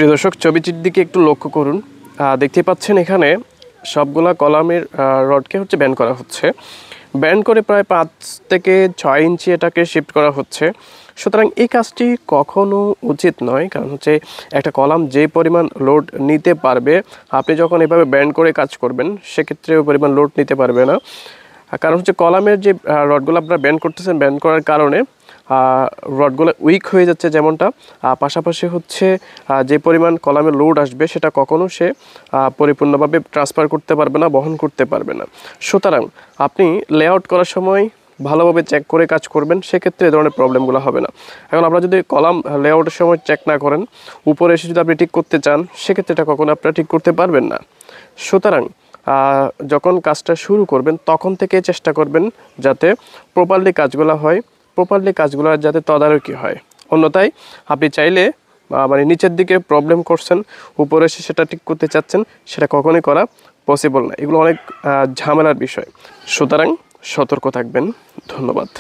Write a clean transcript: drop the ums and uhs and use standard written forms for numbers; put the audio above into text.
প্রিয় দর্শক, ছবিটির দিকে একটু লক্ষ্য করুন। দেখতে পাচ্ছেন এখানে সবগুলা কলামের রডকে ব্যান্ড করা হচ্ছে। ব্যান্ড করে প্রায় 5 থেকে 6 ইঞ্চি এটাকে শিফট করা হচ্ছে। সুতরাং এই কাজটি কখনো উচিত নয়, কারণ একটা কলাম যে পরিমাণ লোড নিতে পারবে, আপনি যখন এভাবে ব্যান্ড করে কাজ করবেন সেক্ষেত্রে ওই পরিমাণ লোড নিতে পারবে না। কারণ কলামের যে রডগুলো আপনারা ব্যান্ড করতেছেন, ব্যান্ড করার কারণে রডগুলো উইক হয়ে যাচ্ছে যেমনটা, পাশাপাশি যে পরিমাণ কলামের লোড আসবে সেটা কখনো সে পরিপূর্ণভাবে ট্রান্সফার করতে পারবে না, বহন করতে পারবে না। সুতরাং আপনি লেআউট করার সময় ভালোভাবে চেক করে কাজ করবেন, সেক্ষেত্রে এই ধরনের প্রবলেমগুলো হবে না। এখন আপনারা যদি কলাম লেআউটের সময় চেক না করেন, উপরে এসে যদি আপনি ঠিক করতে চান, সেক্ষেত্রে এটা কখনো আপনারা ঠিক করতে পারবেন না। সুতরাং যখন কাজটা শুরু করবেন তখন থেকে চেষ্টা করবেন যাতে প্রপারলি কাজগুলো হয়, প্রপারলি কাজগুলো যাতে তদারকি হয়। অন্যথায় আপনি চাইলে নিচের দিকে প্রবলেম করছেন, উপরে এসে সেটা ঠিক করতে চাচ্ছেন, সেটা কখনোই করা পসিবল না। এগুলো অনেক ঝামেলার বিষয়। সুতরাং সতর্ক থাকবেন। ধন্যবাদ।